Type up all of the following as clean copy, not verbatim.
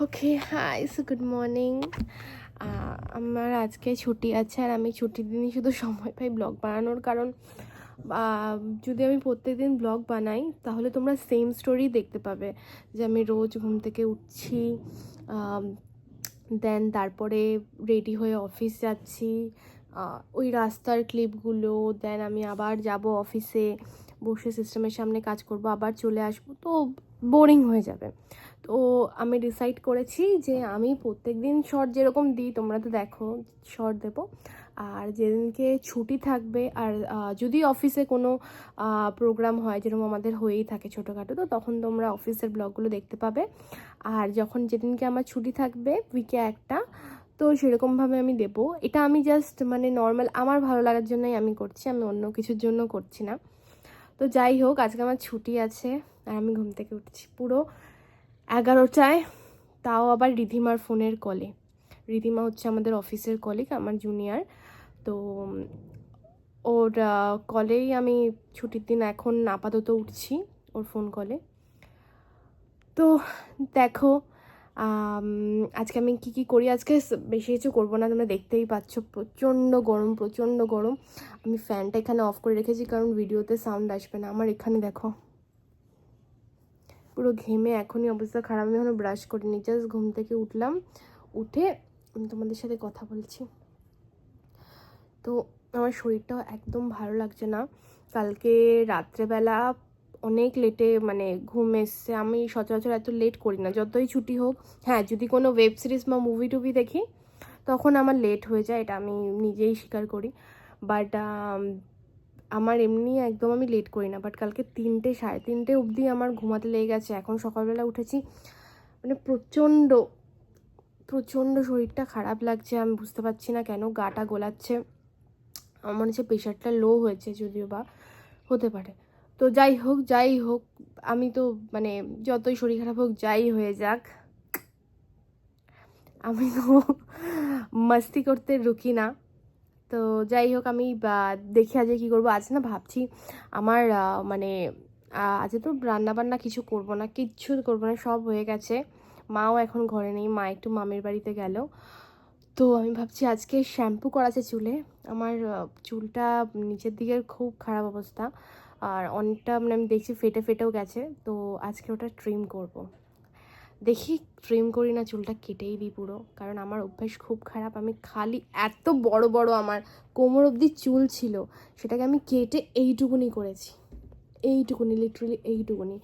ওকে, high, so good morning. আমার আজকে ছুটি আছে, আর আমি ছুটির দিনই শুধু সময় পাই ব্লগ বানানোর। কারণ যদি আমি প্রত্যেকদিন ব্লগ বানাই তাহলে তোমরা সেম স্টোরি দেখতে পাবে, যে আমি রোজ ঘুম থেকে উঠছি, দেন তারপরে রেডি হয়ে অফিস যাচ্ছি, ওই রাস্তার ক্লিপগুলো, দেন আমি আবার যাব অফিসে, বসে সিস্টেমের সামনে কাজ করব, আবার চলে আসবো, তো বোরিং হয়ে যাবে। তো আমি ডিসাইড করেছি যে আমি প্রত্যেক দিন শর্ট যেরকম দিই, তোমরা তো দেখো, শর্ট দেবো। আর যেদিনকে ছুটি থাকবে, আর যদি অফিসে কোনো প্রোগ্রাম হয়, যেরকম আমাদের হয়েই থাকে ছোটোখাটো, তো তখন তোমরা অফিসের ব্লগগুলো দেখতে পাবে। আর যখন যেদিনকে আমার ছুটি থাকবে উইকে একটা, তো সেরকমভাবে আমি দেবো। এটা আমি জাস্ট মানে নর্মাল আমার ভালো লাগার জন্যই আমি করছি, আমি অন্য কিছুর জন্য করছি না। তো যাই হোক, আজকে আমার ছুটি আছে আর আমি ঘুম থেকে উঠছি পুরো 11টায়, তাও আবার রিধিমার ফোনের কলে। রিধিমা হচ্ছে আমাদের অফিসের কলিগ, আমার জুনিয়র। তো ওর কলেই আমি ছুটির দিন এখন আপাতত উঠছি, ওর ফোন কলে। তো দেখো আজকে আমি কি করি। আজকে বেশি কিছু করবো না, তোমরা দেখতেই পাচ্ছ প্রচণ্ড গরম, প্রচণ্ড গরম। আমি ফ্যানটা এখানে অফ করে রেখেছি কারণ ভিডিওতে সাউন্ড আসবে না। আমার এখানে দেখো পুরো ঘেমে এখনই অবস্থা খারাপ। আমি এখনও ব্রাশ করিনি, জাস্ট ঘুম থেকে উঠলাম, উঠে আমি তোমাদের সাথে কথা বলছি। তো আমার শরীরটাও একদম ভালো লাগছে না। কালকে রাত্রেবেলা অনেক লেটে মানে ঘুম এসছে। আমি সচরাচর এত লেট করি না, যতই ছুটি হোক। হ্যাঁ, যদি কোনো ওয়েব সিরিজ বা মুভি টুভি দেখি তখন আমার লেট হয়ে যায়, এটা আমি নিজেই স্বীকার করি। বাট আমার এমনি একদম আমি লেট করি না। বাট কালকে 3টে, 3:30 অবধি আমার ঘুমাতে লেগে গেছে। এখন সকালবেলা উঠেছি, মানে প্রচণ্ড প্রচণ্ড শরীরটা খারাপ লাগছে। আমি বুঝতে পারছি না কেন, গাটা গোলাচ্ছে। আমার মনে হচ্ছে প্রেশারটা লো হয়েছে, যদিও বা হতে পারে। তো যাই হোক, আমি তো মানে যতই শরীর খারাপ হোক, যাই হয়ে যাক, আমি তো মাস্তি করতে রুকি না। তো যাই হোক, আমি দেখি আজকে কী করবো। আজ না ভাবছি আমার মানে আজ তো রান্নাবান্না কিছু করব না, কিচ্ছু করবো না, সব হয়ে গেছে। মাও এখন ঘরে নেই, মা একটু মামের বাড়িতে গেল। তো আমি ভাবছি আজকে শ্যাম্পু করাছে চুলে। আমার চুলটা নিচের দিকের খুব খারাপ অবস্থা, আর অনেকটা মানে আমি দেখছি ফেটেও গেছে। তো আজকে ওটা ট্রিম করব। দেখি ট্রিম করি না চুলটা কেটেই দিই পুরো, কারণ আমার অভ্যাস খুব খারাপ। আমি খালি এত বড় বড় আমার কোমর অবধি চুল ছিল, সেটাকে আমি কেটে এইটুকুনি করেছি, এইটুকুনি, লিটারালি এইটুকুনি।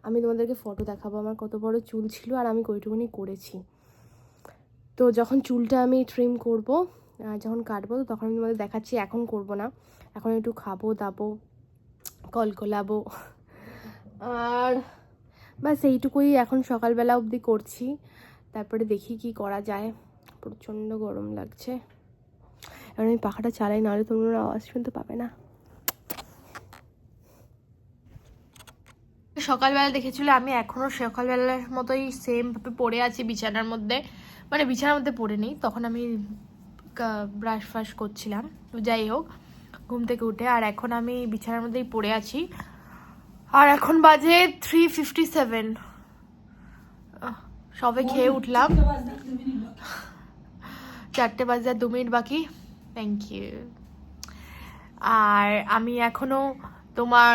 আমি তোমাদেরকে ফটো দেখাবো আমার কত বড় চুল ছিল, আর আমি ওইটুকুনি করেছি। তো যখন চুলটা আমি ট্রিম করব, যখন কাটবো, তখন আমি তোমাদের দেখাচ্ছি। এখন করব না, এখন একটু খাবো দাবো, কলকলাবো, আর বাস এইটুকুই এখন সকালবেলা অবধি করছি। তারপরে দেখি কি করা যায়। প্রচণ্ড গরম লাগছে, কারণ আমি পাখাটা চালাই, নাহলে তোমরা আওয়াজ শুনতে পাবে না। সকালবেলা দেখেছিল, আমি এখনও সকালবেলার মতোই সেমভাবে পড়ে আছি বিছানার মধ্যে, মানে বিছানার মধ্যে পড়ে নেই, তখন আমি ব্রাশ ফ্রাশ করছিলাম। যাই হোক, ঘুম থেকে উঠে আর এখন আমি বিছানার মধ্যেই পড়ে আছি। আর এখন বাজে 3:57, সবে খেয়ে উঠলাম। 4টে বাজে আর 2 মিনিট বাকি। Thank you. আর আমি এখনো তোমার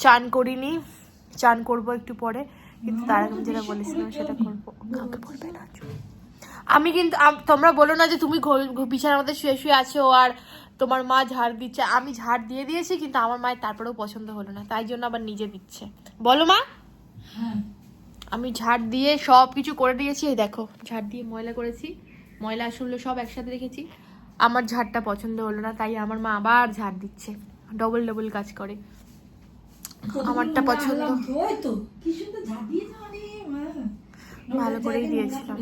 চান করিনি, চান করবো একটু পরে, কিন্তু তার আগে যেটা বলেছিলাম সেটা করবো। কাউকে বলবে না। আমি কিন্তু তোমরা বলো না যে তুমি বিছানার মধ্যে শুয়ে শুয়ে আছো আর তোমার মা ঝাড় দিচ্ছে। আমি ঝাড় দিয়ে দিয়েছি, কিন্তু আমার মায়ের তারপরেও পছন্দ হলো না, তাই জন্য আবার নিজে দিচ্ছে। বলো মা। আমি ঝাড় দিয়ে সব কিছু করে দিয়েছি, এই দেখো ঝাড় দিয়ে ময়লা করেছি, ময়লা আসলে সব একসাথে রেখেছি। আমার ঝাড়টা পছন্দ হলো না, তাই আমার মা আবার ঝাড় দিচ্ছে, ডবল কাজ করে। আমারটা পছন্দ, ভালো করেই দিয়েছিলাম,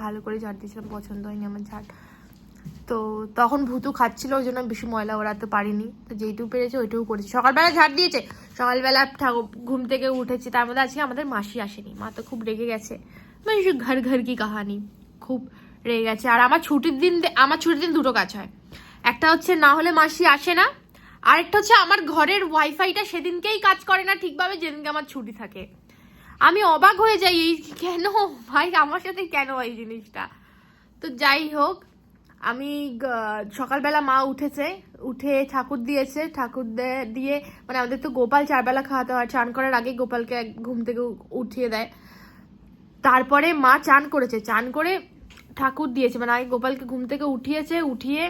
ভালো করে ঝাড় দিয়েছিলাম, পছন্দ হয়নি আমার ঝাড়। তো তখন ভুতু খাচ্ছিল, ওই জন্য বেশি ময়লা ওড়াতে পারিনি। তো যেইটুকু পেরেছে ওইটুকু করেছি। সকালবেলা ঝাড় দিয়েছে, সকালবেলা ঘুম থেকে উঠেছি, তার মধ্যে আজকে আমাদের মাসি আসেনি, মা তো খুব রেগে গেছে, মানে ঘর কি কাহানি, খুব রেগে গেছে। আর আমার ছুটির দিন দুটো কাজ হয়, একটা হচ্ছে না হলে মাসি আসে না, আরেকটা হচ্ছে আমার ঘরের ওয়াইফাইটা সেদিনকেই কাজ করে না ঠিকভাবে, যেদিনকে আমার ছুটি থাকে। আমি অবাক হয়ে যাই, এই কেন ভাই আমার সাথে কেন এই জিনিসটা। তো যাই হোক, আমি সকালবেলা মা উঠেছে, উঠে ঠাকুর দিয়েছে, ঠাকুর দিয়ে মানে আমাদের তো গোপাল 4 বেলা খাওয়াতে হয়, চান করার আগে গোপালকে ঘুম থেকে উঠিয়ে দেয়। তারপরে মা চান করেছে, চান করে ঠাকুর দিয়েছে, মানে আগে গোপালকে ঘুম থেকে উঠিয়েছে, উঠিয়ে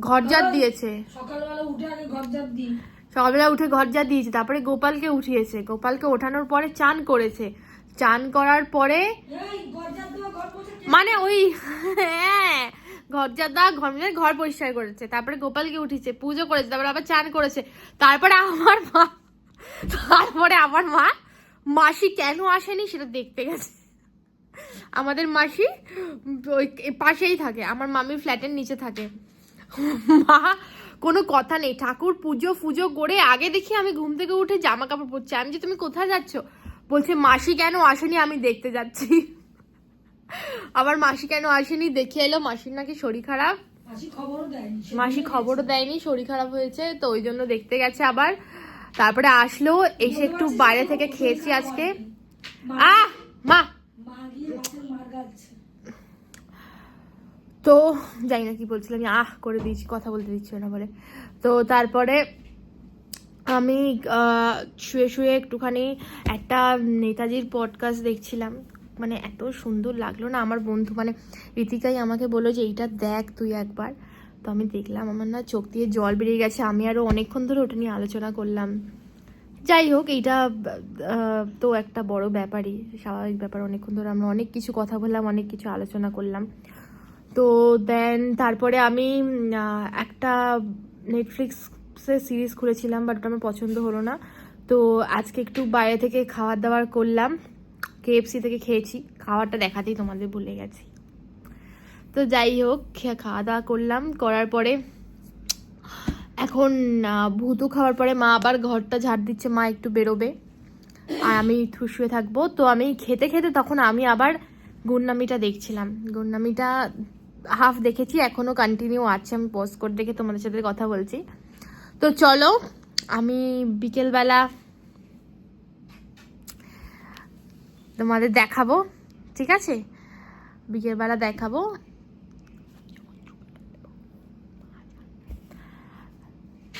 ঘরজাত দিয়েছে। সকালবেলা উঠে আগে ঘরজাত দিই, সকালবেলা উঠে ঘরজাত দিয়েছে, তারপরে গোপালকে উঠিয়েছে, গোপালকে ওঠানোর পরে চান করেছে, চান করার পরে মানে ওই হ্যাঁ ঘরজাত দা ঘর পরিষ্কার করেছে, তারপরে গোপালকে উঠিয়েছে, পুজো করেছে, তারপরে আবার চান করেছে। তারপরে আমার মা মাসি কেন আসেনি সেটা দেখতে গেছে। আমাদের মাসি ওই পাশেই থাকে, আমার মামি ফ্ল্যাটের নিচে থাকে। মা কোনো কথা নেই, ঠাকুর পুজো ফুজো করে আগে দেখি আমি ঘুম থেকে উঠে জামা কাপড় পরছি। আমি যে তুমি কোথায় যাচ্ছ, বলছে মাসি কেন আসেনি আমি দেখতে যাচ্ছি। আবার মাসি কেন আসেনি দেখে এলো, মাসির নাকি শরীর খারাপ, মাসি খবরও দেয়নি শরীর খারাপ হয়েছে, তো ওই জন্য দেখতে গেছে আবার। তারপরে আসলো, এসে একটু বাইরে থেকে খেয়েছি আজকে। মা তো জানি না কি বলছিলাম, আমি করে দিয়েছি, কথা বলতে দিচ্ছি না বলে। তো তারপরে আমি শুয়ে শুয়ে একটুখানি একটা নেতাজির পডকাস্ট দেখছিলাম, মানে এত সুন্দর লাগলো না। আমার বন্ধু মানে ঋতিকাই আমাকে বললো যে এইটা দেখ তুই একবার। তো আমি দেখলাম, আমার না চোখ দিয়ে জল বেরিয়ে গেছে। আমি আরও অনেকক্ষণ ধরে ওটা নিয়ে আলোচনা করলাম। যাই হোক, এইটা তো একটা বড় ব্যাপারই, স্বাভাবিক ব্যাপার। অনেকক্ষণ ধরে আমরা অনেক কিছু কথা বললাম, অনেক কিছু আলোচনা করলাম। তো দেন তারপরে আমি একটা নেটফ্লিক্সে সিরিজ খুলেছিলাম, বাট ওটা আমার পছন্দ হলো না। তো আজকে একটু বাইরে থেকে খাবার দাবার করলাম, KFC থেকে খেয়েছি, খাবারটা দেখাতেই তোমাদের ভুলে গেছি। তো যাই হোক, খাওয়া দাওয়া করলাম, করার পরে এখন ভুতু খাওয়ার পরে মা আবার ঘরটা ঝাড় দিচ্ছে, মা একটু বেরোবে আর আমি শুয়ে থাকবো। তো আমি খেতে খেতে তখন আমি আবার গুন্নামিটা দেখছিলাম, গুন্নামিটা হাফ দেখেছি, এখনো কন্টিনিউ আছে, আমি পজ করে দেখে তোমাদের সাথে কথা বলছি। তো চলো, আমি বিকেলবেলা তোমাদের দেখাবো, ঠিক আছে? বিকেলবেলা দেখাবো।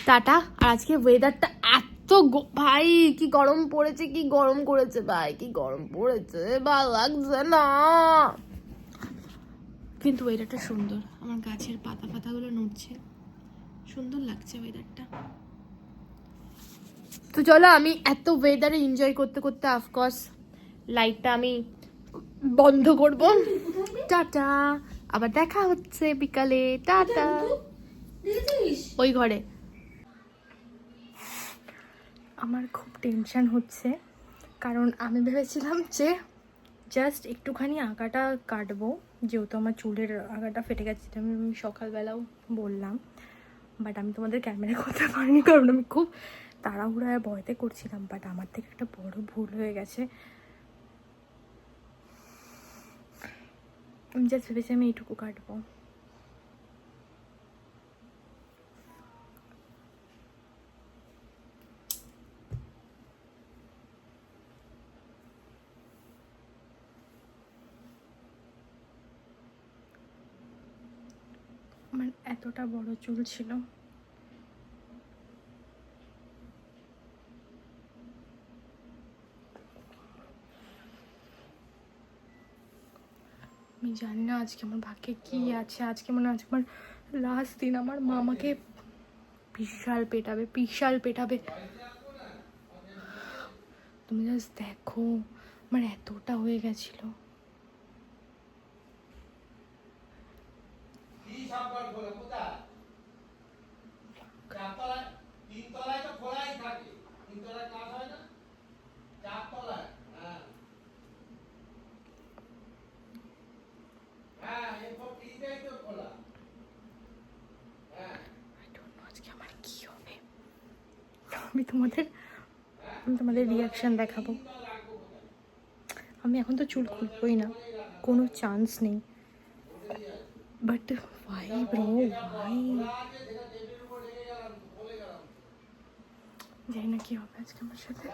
টাটা। আর আজকে ওয়েদারটা এত ভাই কি গরম পড়েছে, কি গরম করেছে ভাই, কি গরম পড়েছে, ভালো লাগছে না। কিন্তু ওয়েদারটা সুন্দর, আমার গাছের পাতাগুলো নড়ছে, সুন্দর লাগছে ওয়েদারটা। তো চলো, আমি এত ওয়েদারে এনজয় করতে করতে অফকোর্স লাইটটা আমি বন্ধ করব। টাটা, আবার দেখা হচ্ছে বিকালে, টাটা। ওই ঘরে আমার খুব টেনশন হচ্ছে, কারণ আমি ভেবেছিলাম যে জাস্ট একটুখানি আগাটা কাটবো, যেহেতু আমার চুলের আগাটা ফেটে গেছে, যেটা আমি সকালবেলাও বললাম। বাট আমি তোমাদের ক্যামেরা করতে পারিনি, কারণ আমি খুব তাড়াহুড়ায় ভয়তে করছিলাম। বাট আমার থেকে একটা বড় ভুল হয়ে গেছে। আমি জাস্ট ভেবেছি আমি এইটুকু কাটবো। আমার এতটা বড় চুল ছিল। আমি জানি না আজকে আমার ভাগ্যে কি আছে, আজকে আজকে আমার লাস্ট দিন। আমার মা আমাকে বিশাল পেটাবে। তুমি জাস্ট দেখো, আমার এতটা হয়ে গেছিল। আজকে আমার কি হবে, আমি তোমাদের রিয়াকশন দেখাবো। আমি এখন তো চুল খুলবই না, কোনো চান্স নেই। বাট ভাই ব্রো, ভাই জানি না কি হবে আজকে আমার সাথে,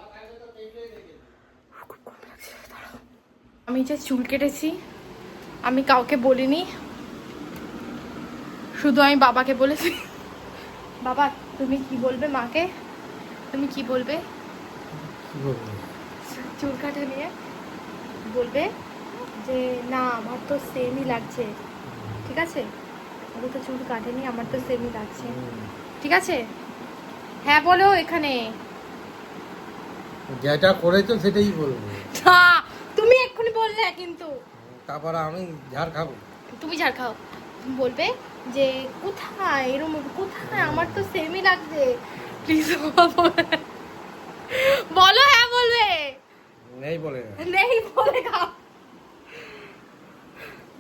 খুব কম লাগছে, দাঁড়াও। আমি যে চুল কেটেছি আমি কাউকে বলিনি, শুধু আমি বাবাকে বলেছি। বাবা তুমি কি বলবে মাকে, তুমি কি বলবে চুল কাটা নিয়ে? বলবে যে না আমার তো সেমই লাগছে, ঠিক আছে? আমি তো চুল কাটেনি, আমার তো সেমই লাগছে, ঠিক আছে? হ্যাঁ বলো এখানে। যেটা করেছো সেটাই বলবো, না, তুমি এক্ষুনি বললে কিন্তু। তারপরে আমি ঝাড় খাবো। তুমি ঝাড় খাও। তুমি বলবে যে কোথায় এরম, কোথায় আমার তো সেমই লাগছে, প্লিজ বলো। হ্যাঁ বলবে, নেই বলে না। নেই বলে খাও।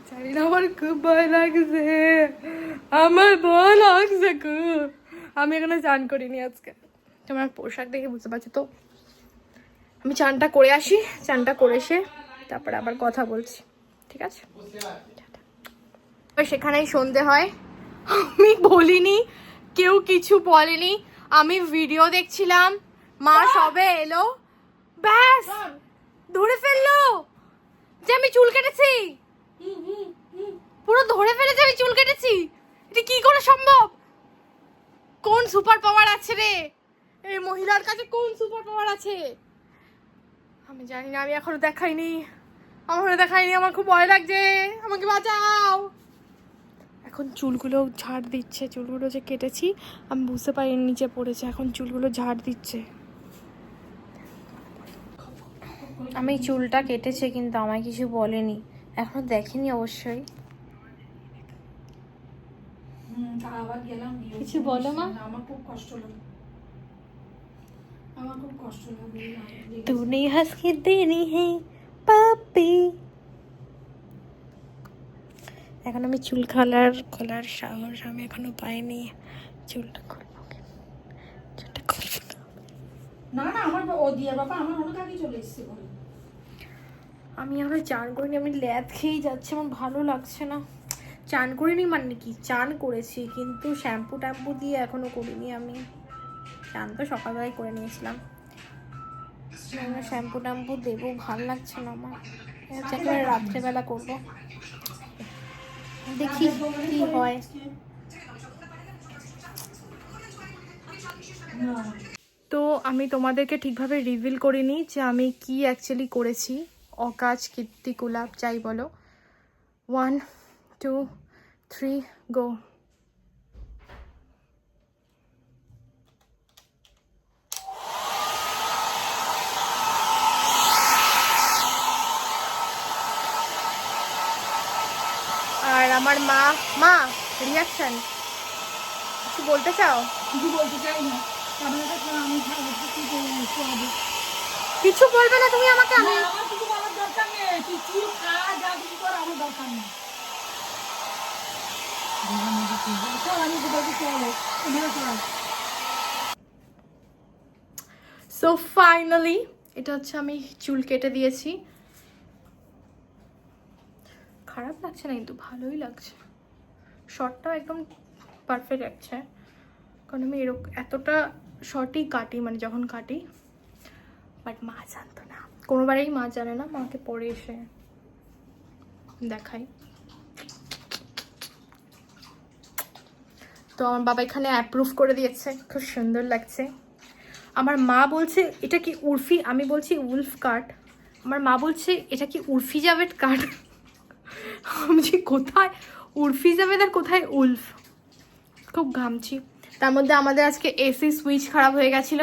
জানি না আমার খুব ভয় লাগছে, আমার ভয় লাগছে খুব। আমি এখানে চান করিনি আজকে, তোমার পোশাক দেখে বুঝতে পারছি তো। আমি চানটা করে আসি, চানটা করে এসে তারপর আবার কথা বলছি, ঠিক আছে? সেখানেই সন্ধে হয়, আমি বলিনি, কেউ কিছু বলেনি, আমি ভিডিও দেখছিলাম, মা সবে এলো, ব্যাস ধরে ফেললো যে আমি চুল কেটেছি, পুরো ধরে ফেলেছে আমি চুল কেটেছি। এটা কি করে সম্ভব? কোন সুপার পাওয়ার আছে রে এই মহিলার কাছে, কোন সুপার পাওয়ার আছে আমি জানি না, আমি এখনো দেখাইনি, আমার খুব ভয় লাগছে, আমাকে বাঁচাও। এখন চুলগুলো ঝাড় দিচ্ছে, চুলগুলো যে কেটেছি আমি বুঝতে পারিনি নিচে পড়েছে, এখন চুলগুলো ঝাড় দিচ্ছে। আমি চুলটা কেটেছে কিন্তু আমায় কিছু বলেনি, এখনো দেখেনি অবশ্যই। আবার গেলাম, কিছু বলো মা। আমার খুব কষ্ট লাগে, আমার খুব কষ্ট লাগে। तूने हंस के देनी है পাপি। এখন আমি চুল খোলার সাহস আমি এখনো পাইনি, চুলটা খুলবো চুলটা খুলবো। না না, আমার ও দিয়া বাবা আমার অনেক আগে চলে এসেছে ঘরে। আমি এখনো চান করিনি, আমি ল্যাদ খেয়েই যাচ্ছে, আমার ভালো লাগছে না। চান করিনি মানে কি, চান করেছি কিন্তু শ্যাম্পু ট্যাম্পু দিয়ে এখনো করিনি আমি। চান তো সকালবেলায় করে নিয়েছিলাম, শ্যাম্পু ট্যাম্পু দেবো, ভালো লাগছে না আমার, একেবারে রাত্রেবেলা করবো, দেখি কি হয়। তো আমি তোমাদেরকে ঠিকভাবে রিভিল করিনি যে আমি কি অ্যাকচুয়ালি করেছি, অকাজ কীর্তিকলাপ যাই বলো। 1 2 3 গো। আর আমার মা রিয়াকশন কিছু বলতে চাও? কিছু বলতে চাই না, কারণ এটা আমি খাবো, কি করবো খাবো। কিছু বলবে না তুমি আমাকে? আমি আমার কিছু বলার দরকার নেই, তুই চুল খা, যা কিছু কর, আমার দরকার নেই। আমি কোথাও চলো, এখানে চলো। সো ফাইনালি এটা হচ্ছে আমি চুল কেটে দিয়েছি, খারাপ লাগছে না কিন্তু ভালোই লাগছে, শর্টটাও একদম পারফেক্ট লাগছে, কারণ আমি এরকম এতটা শর্টই কাটি, মানে যখন কাটি, বাট মা জানতো না, কোনোবারেই মা জানে না, মাকে পরে এসে দেখাই। তো আমার বাবা এখানে অ্যাপ্রুভ করে দিয়েছে, খুব সুন্দর লাগছে। আমার মা বলছে এটা কি উর্ফি, আমি বলছি উলফ কাট, আমার মা বলছে এটা কি উর্ফি জাভেদ কাট। আমি যে কোথায় উর্ফি জাভেদ আর কোথায় উলফ, খুব ঘামছি। তার মধ্যে আমাদের আজকে এসি সুইচ খারাপ হয়ে গেছিল,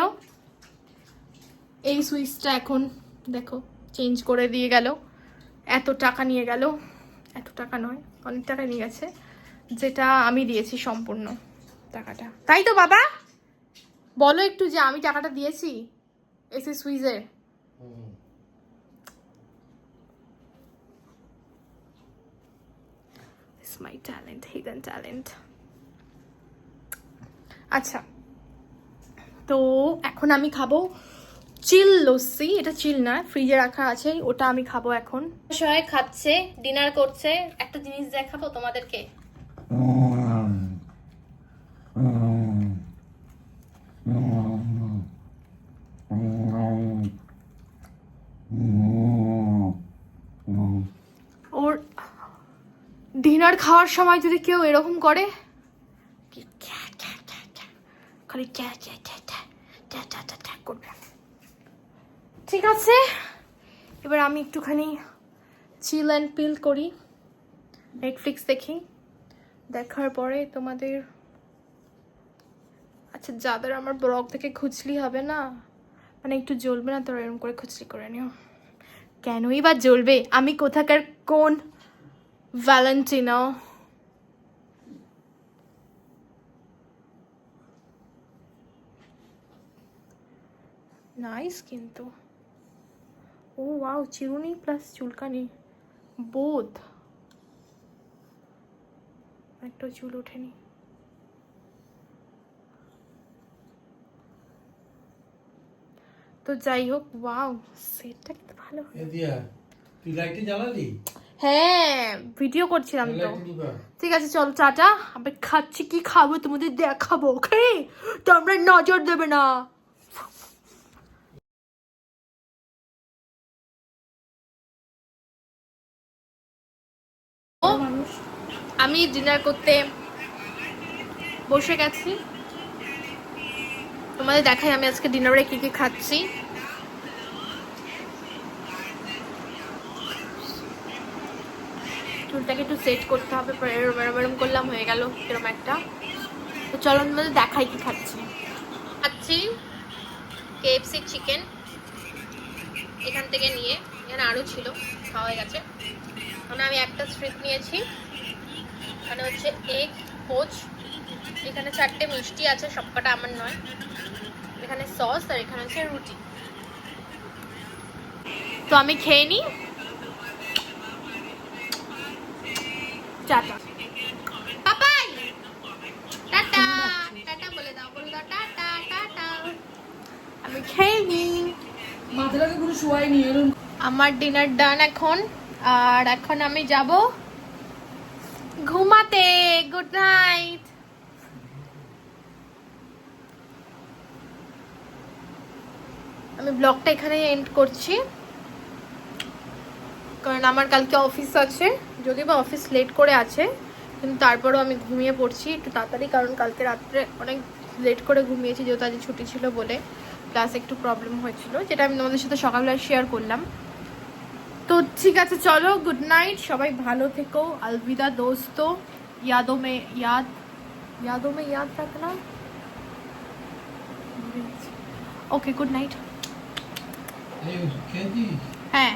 এই সুইচটা এখন দেখো চেঞ্জ করে দিয়ে গেল, এত টাকা নিয়ে গেল, এত টাকা নয় অনেক টাকা নিয়ে গেছে, যেটা আমি দিয়েছি সম্পূর্ণ টাকাটা, তাই তো বাবা? বলো একটু যে আমি টাকাটা দিয়েছি AC সুইচে। It's my talent, hidden talent. আচ্ছা, তো এখন আমি খাবো চিল লস্যি, এটা চিল না, ফ্রিজে রাখা আছে, ওটা আমি খাবো এখন। সবাই খাচ্ছে, ডিনার করছে, একটা জিনিস দেখাবো তোমাদেরকে। ওর ডিনার খাওয়ার সময় যদি কেউ এরকম করে, খালি করবে। ঠিক আছে, এবার আমি একটুখানি চিল অ্যান্ড পিল করি, নেটফ্লিক্স দেখি। দেখার পরে তোমাদের, আচ্ছা যাদের আমার ব্লগ থেকে খুচলি হবে না, মানে একটু জ্বলবে না, তোরা এরকম করে খুচলি করে নিও। কেনই বা জ্বলবে? আমি কোথাকার কোন ভ্যালেন্টিনো? নাইস কিন্তু। ও ওয়াও, চিরুনি প্লাস চুলকানি বোধ, একটা চুল ওঠেনি। তো যাই হোক, ওয়াও সেটটা কিন্তু ভালো। তুই লাইটটা জ্বালালি? হ্যাঁ, ভিডিও করছিলাম তো। ঠিক আছে চল, টাটা। আমি খাচ্ছি, কি খাবো তোমাদের দেখাবো, ওকে? তোমরা নজর দেবে না। আমি ডিনার করতে বসে গেছি, তোমাদের দেখাই আমি আজকে ডিনারে কি কি খাচ্ছি। চুলটাকে একটু সেট করতে হবে, এরম এরম এরম করলাম, হয়ে গেল এরম একটা। তো চলো তোমাদের দেখাই কি খাচ্ছি। খাচ্ছি KFC চিকেন, এখান থেকে নিয়ে, এখানে আরও ছিল, খাওয়া হয়ে গেছে। মানে আমি একটা স্ট্রিপ নিয়েছি, এখানে হচ্ছে এগ পোচ, এখানে 4টে মিষ্টি আছে, সবকটা আমার নয়, এখানে সস, আর এখানে হচ্ছে রুটি। তো আমি খেয়ে নিই, টাটা। পাপাই টাটা, টাটা বলে দাও, বলে দাও টাটা টাটা। আমি খেয়ে নিই, মাথাটাকে পুরো শোয়াই নিয়ে এরকম। আমার ডিনার ডান এখন, আর এখন আমি যাব ঘুমাতে। Good night. আমি ব্লগটা এখানে এন্ড করছি, কারণ আমার কালকে অফিস আছে, যদি বা অফিস লেট করে আছে, কিন্তু তারপরেও আমি ঘুমিয়ে পড়ছি একটু তাড়াতাড়ি, কারণ কালকে রাত্রে অনেক লেট করে ঘুমিয়েছি, যেহেতু আজ ছুটি ছিল বলে, প্লাস একটু প্রবলেম হয়েছিল, যেটা আমি তোমাদের সাথে সকালবেলা শেয়ার করলাম। তো ঠিক আছে চলো, গুড নাইট, সবাই ভালো থেকো, अलविदा दोस्तों, यादों में याद रखना। Okay, good night. খেয়েছিস? হ্যাঁ।